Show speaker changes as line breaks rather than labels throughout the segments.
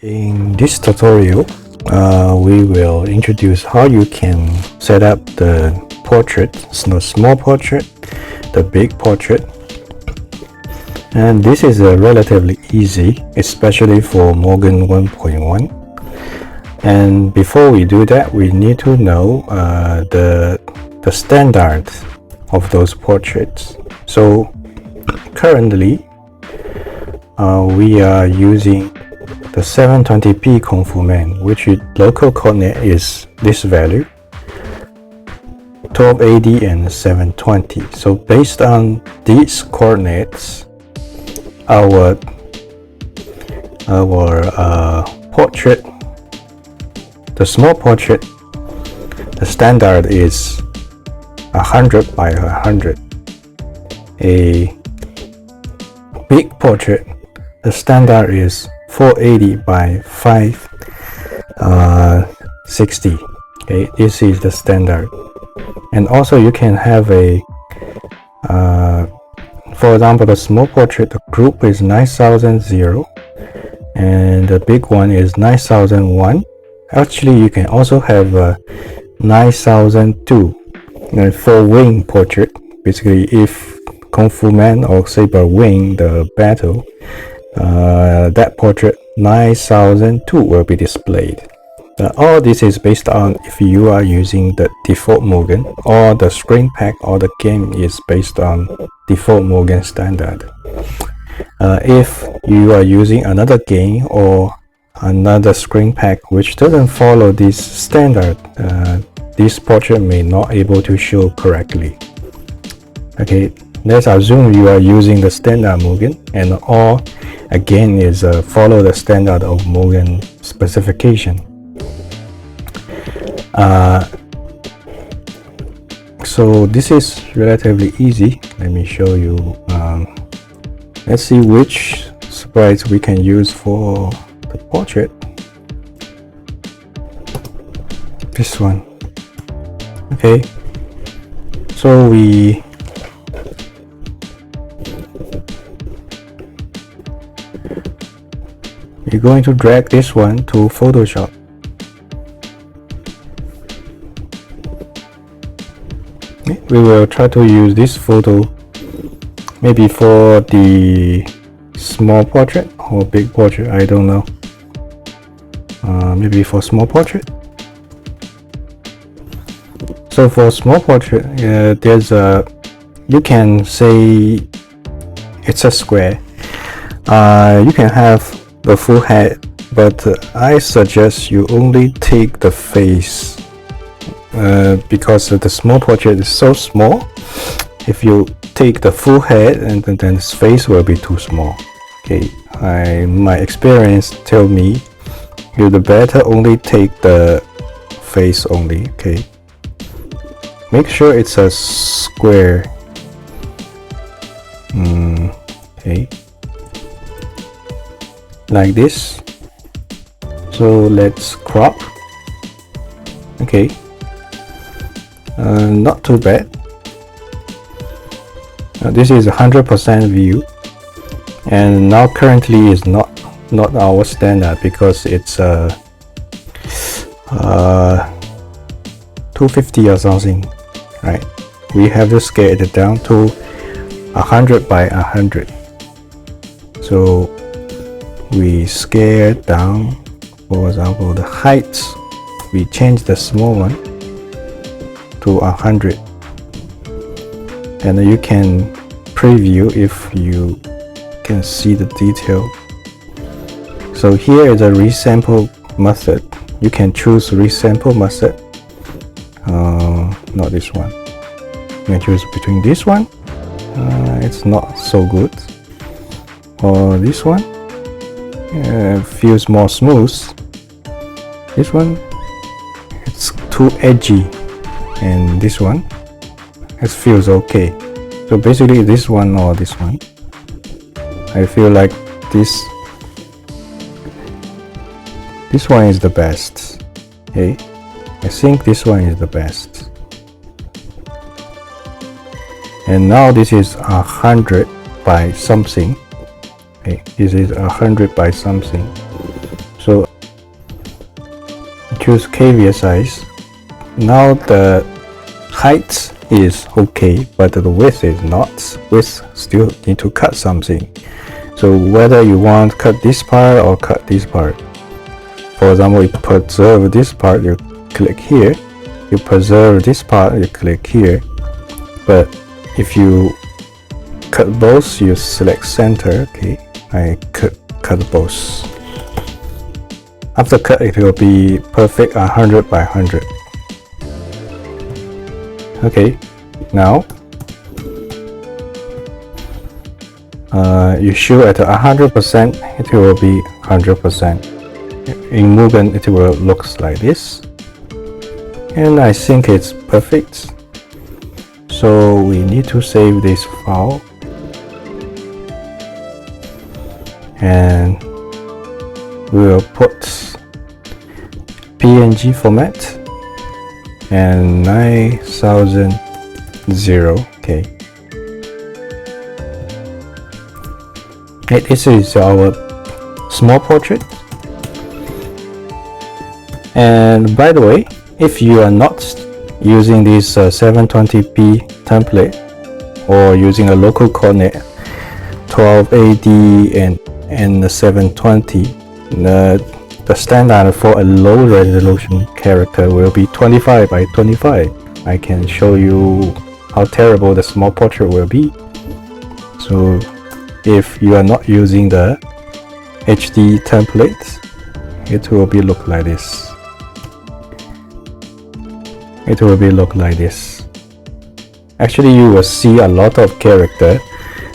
In this tutorial, we will introduce how you can set up the portrait, the small portrait, the big portrait. And this is relatively easy, especially for MUGEN 1.1. And before we do that, we need to know the standard of those portraits. So currently, we are using the 720p Kung Fu Man, which local coordinate is this value, 1280 and 720. So based on these coordinates, our portrait, the small portrait, the standard is 100 by 100. A big portrait, the standard is 480 by 560. Okay, this is the standard. And also you can have a for example, the small portrait, the group is 9000 and the big one is 9001. Actually, you can also have 9002 for wing portrait. Basically, if Kung Fu Man or Saber win the battle, that portrait 9002 will be displayed. All this is based on if you are using the default MUGEN, or the screen pack or the game is based on default MUGEN standard. If you are using another game or another screen pack which doesn't follow this standard, this portrait may not able to show correctly. Okay, let's assume you are using the standard MUGEN, and all again is follow the standard of MUGEN specification. So this is relatively easy. Let me show you. Let's see which sprites we can use for the portrait. This one. Okay, so we're going to drag this one to Photoshop. We will try to use this photo maybe for the small portrait or big portrait, I don't know. Maybe for small portrait. So for small portrait, there's a, you can say it's a square. You can have the full head, but I suggest you only take the face. Because the small portrait is so small, if you take the full head and then his face will be too small. Okay, my experience tell me you better only take the face only. Okay, make sure it's a square. Okay, like this. So let's crop. Okay. Not too bad. This is 100% view, and now currently is not our standard because it's 250 or something, right? We have to scale it down to 100 by 100. So we scale down. For example, the height, we change the small one to 100, and you can preview if you can see the detail. So here is a resample method. You can choose resample method. Not this one. You can choose between this one. It's not so good. Or this one. Feels more smooth. This one, it's too edgy. And this one, it feels okay. So basically this one or this one, I feel like this one is the best. Okay, I think this one is the best. And now this is 100 by something. Okay, this is 100 by something. So choose KVS size. Now the height is okay, but the width is not. Width still need to cut something. So whether you want to cut this part or cut this part. For example, you preserve this part, you click here. You preserve this part, you click here. But if you cut both, you select center. Okay, I cut both. After cut, it will be perfect 100 by 100. Okay, now you show at 100%, it will be 100%. In Mugen, it will look like this, and I think it's perfect. So we need to save this file, and we will put PNG format and 9000. Okay, this is our small portrait. And by the way, if you are not using this 720p template or using a local coordinate 1280 and 720, the standard for a low resolution character will be 25 by 25. I can show you how terrible the small portrait will be. So if you are not using the HD template, it will be look like this. It will be look like this. Actually, you will see a lot of character.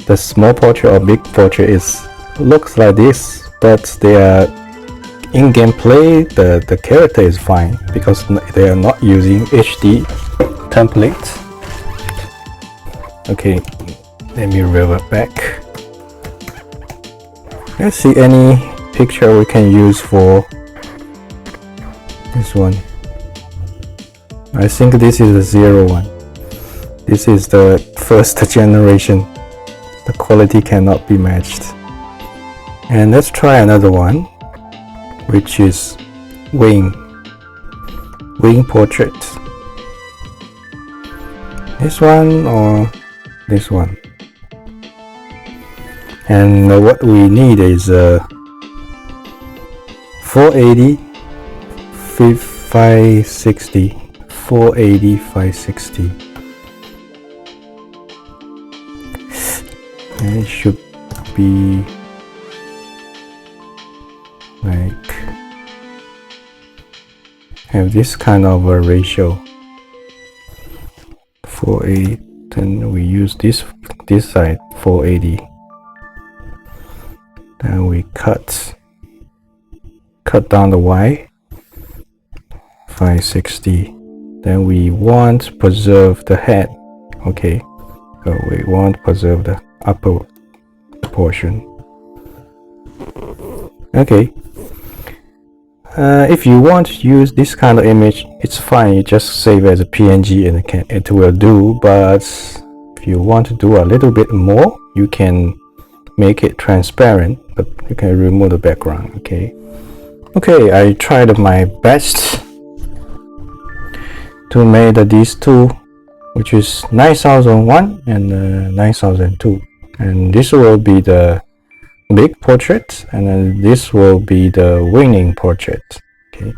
The small portrait or big portrait looks like this, but they are in gameplay. The character is fine because they are not using HD template. Okay, let me revert back. Let's see any picture we can use for this one. I think this is the 01. This is the first generation. The quality cannot be matched. And let's try another one, which is wing portrait. This one or this one. And what we need is 480 560. 480 560. And it should be like have this kind of a ratio. 480, then we use this side 480. Then we cut down the Y 560. Then we want to preserve the head. Okay, so we want to preserve the upper portion. Okay, if you want to use this kind of image, it's fine. You just save as a PNG and it will do. But if you want to do a little bit more, you can make it transparent, but you can remove the background. Okay, I tried my best to make these two, which is 9001 and 9002, and this will be the big portrait, and then this will be the winning portrait. Okay,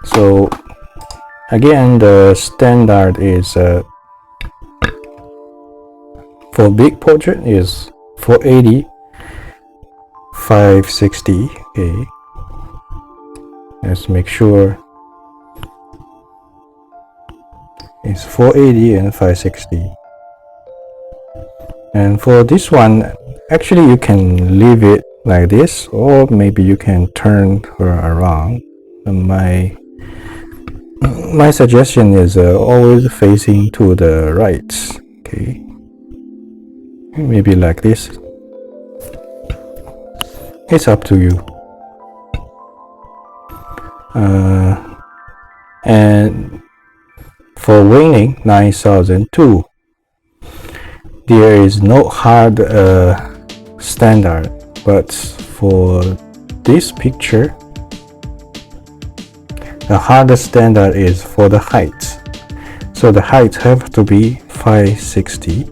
so again, the standard is for big portrait is 480 560. Okay, let's make sure it's 480 and 560. And for this one, actually you can leave it like this, or maybe you can turn her around. And my suggestion is always facing to the right. Okay, maybe like this. It's up to you. And for winning 9002, there is no hard standard, but for this picture The hardest standard is for the height. So the height have to be 560.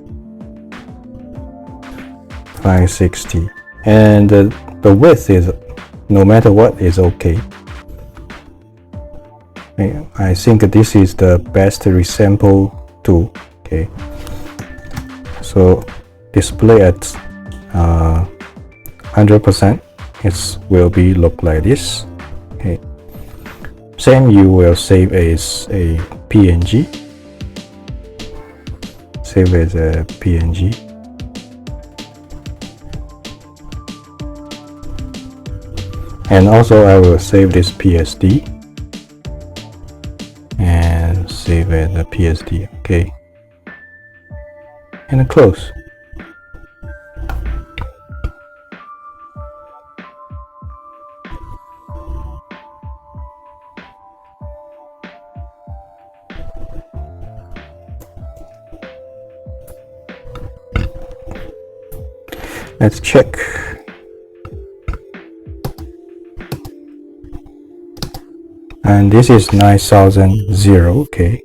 And the width is, no matter what, is okay. I think this is the best resample tool. Okay, so display at 100%, it will be look like this. Okay, same, you will save as a PNG. Save as a PNG. And also I will save this PSD and save as a PSD. Okay, and close. Let's check. And this is 9000. Okay,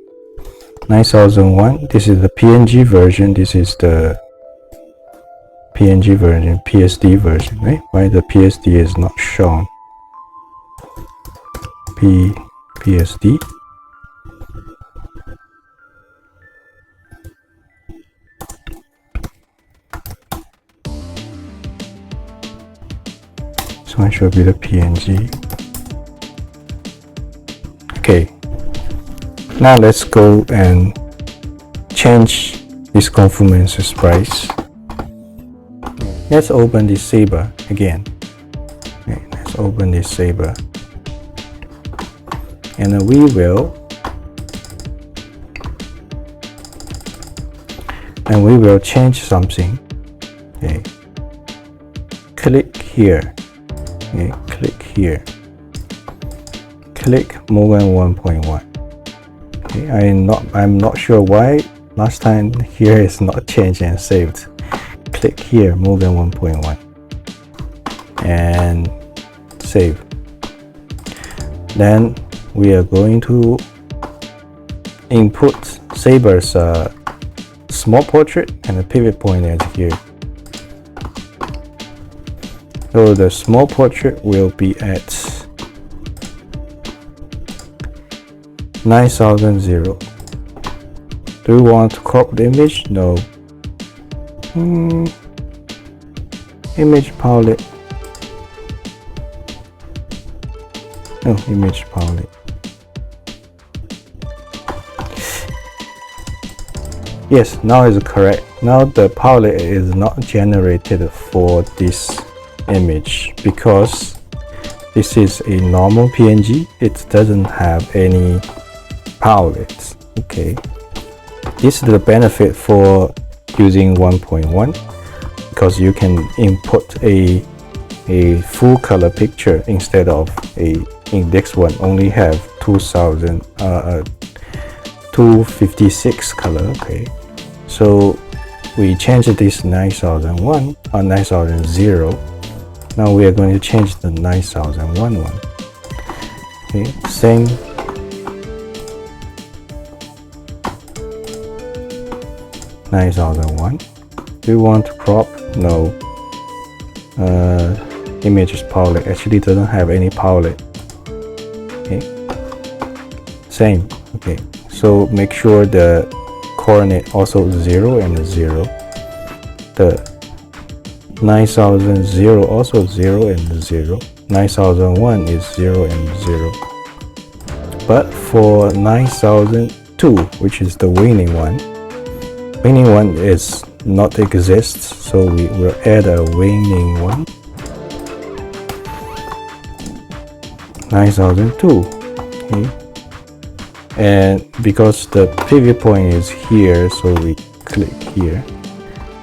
9001. This is the PNG version. This is the PNG version, PSD version, right? Why the PSD is not shown? PSD. This one should be the PNG. Okay, now let's go and change this conformance price. Let's open this Saber again. Okay, let's open this Saber, and we will change something. Okay, click here. Okay, click here. Click MUGEN 1.1. Okay, I'm not sure why last time here is not changed and saved. Click here, MUGEN 1.1, and save. Then we are going to input Saber's small portrait, and the pivot point is here. So the small portrait will be at 9000. Do you want to crop the image? No. Image palette. No, image palette. Yes, now is correct. Now the palette is not generated for this image because this is a normal PNG. It doesn't have any palette. Okay, this is the benefit for using 1.1, because you can input a full color picture instead of a index one only have 256 color. Okay, so we change this 9001 or 9000. Now we are going to change the 9001 one. Okay, same. $9,001. Do you want to crop? No. Image palette actually doesn't have any palette. Okay. Same. Okay. So make sure the coordinate also 0 and 0. The 9000 also 0 and 0. 9001 is 0 and 0. But for 9002, which is the winning one is not exists, so we will add a winning one. 9002. Okay, and because the pivot point is here, so we click here,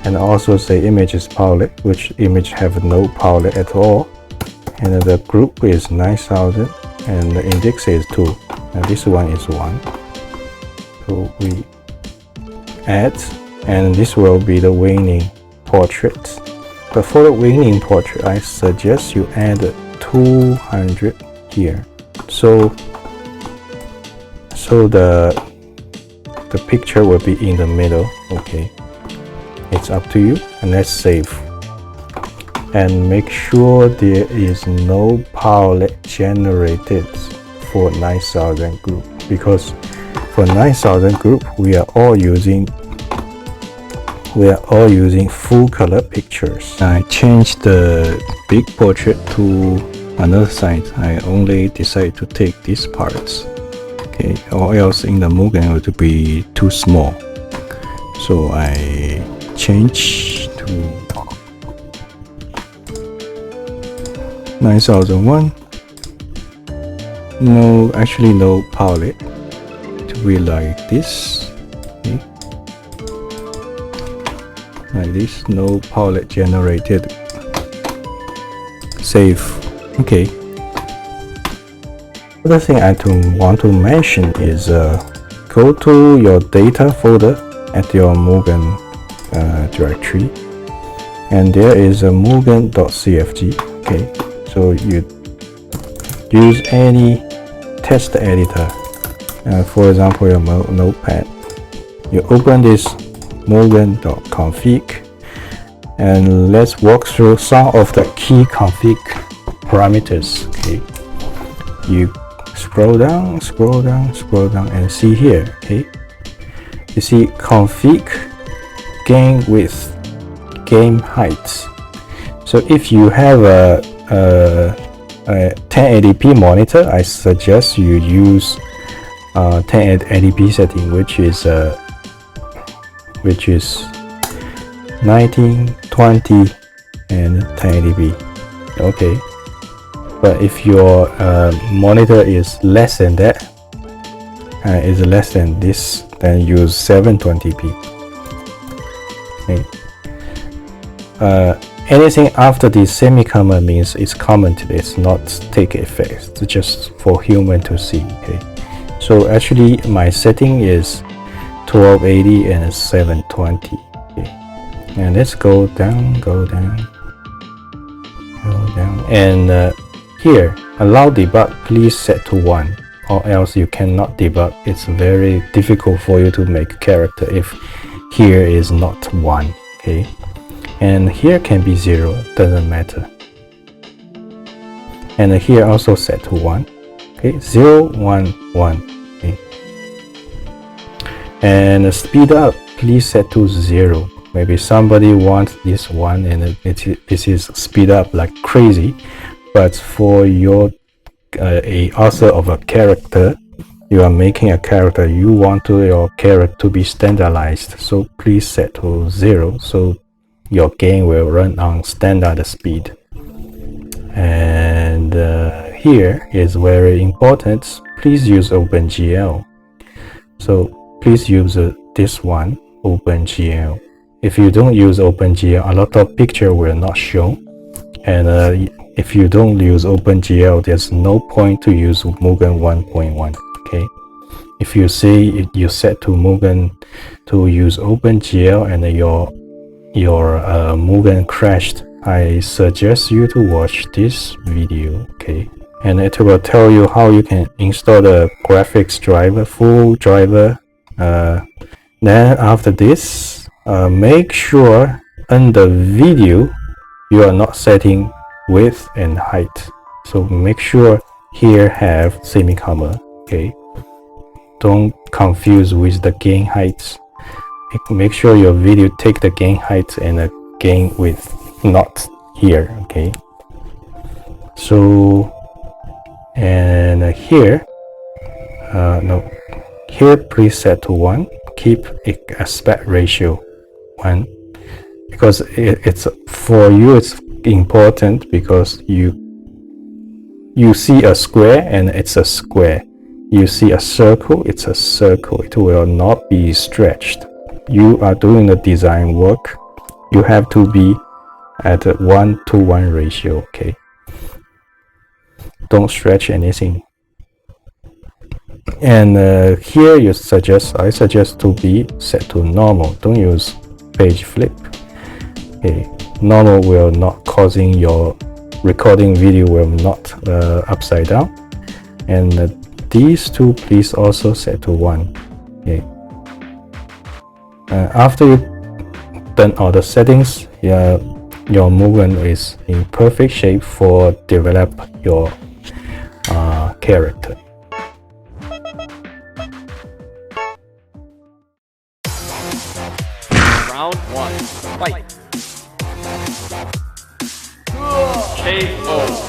and also say images palette, which image have no palette at all, and the group is 9000 and the index is 2, and this one is 1. So we add, and this will be the winning portrait. But for the winning portrait, I suggest you add 200 here. So so the picture will be in the middle. Okay, it's up to you, and let's save. And make sure there is no palette generated for 9000 group, because for 9000 group we are all using full color pictures. I changed the big portrait to another side. I only decide to take these parts, okay, or else in the Mugen it would be too small. So I change to 9001. No, actually no palette, to be like this. Okay. Like this, no palette generated. Save. Okay. Other thing I want to mention is go to your data folder at your Mugen directory, and there is a mugen.cfg. Okay, so you use any text editor, for example your notepad. You open this mugen.config, and let's walk through some of the key config parameters. Okay, you scroll down, and see here. Okay, you see config game width, game height. So if you have a 1080p monitor, I suggest you use 1080p setting, which is 1920 and 1080p. Okay, but if your monitor is less than that, is less than this, then use 720p. Okay. Anything after the semi-colon means it's commented, it's not take effect, it's just for human to see. Okay, so actually my setting is 1280 and 720. Okay. And let's go down, and here allow debug, please set to 1, or else you cannot debug. It's very difficult for you to make a character if here is not 1. Okay, and here can be 0, doesn't matter. And here also set to 1. Okay, 0 1 1. Okay, and speed up, please set to 0. Maybe somebody wants this one and this is speed up like crazy, but for your a author of a character, you are making a character, you want your character to be standardized, so please set to 0, so your game will run on standard speed. And here is very important, please use OpenGL. So please use this one, OpenGL. If you don't use OpenGL, a lot of picture will not show, and if you don't use OpenGL, there's no point to use Mugen 1.1. Okay, if you say you set to Mugen to use OpenGL and your Mugen crashed, I suggest you to watch this video. Okay, and it will tell you how you can install the graphics driver, full driver. Then after this, make sure under video you are not setting width and height, so make sure here have semicolon. Okay, don't confuse with the gain height. Make sure your video take the gain height and the gain width, not here. Okay, so and here no, here please set to 1, keep aspect ratio 1, because it's for you, it's important because you see a square and it's a square, you see a circle, it's a circle, it will not be stretched. You are doing the design work, you have to be at a 1:1 ratio. Okay, don't stretch anything. And here I suggest to be set to normal, don't use page flip. Okay, normal will not causing your recording video will not upside down, and these two please also set to 1. Okay. After you done all the settings, your Mugen is in perfect shape for develop your character.
Round 1, fight! KO!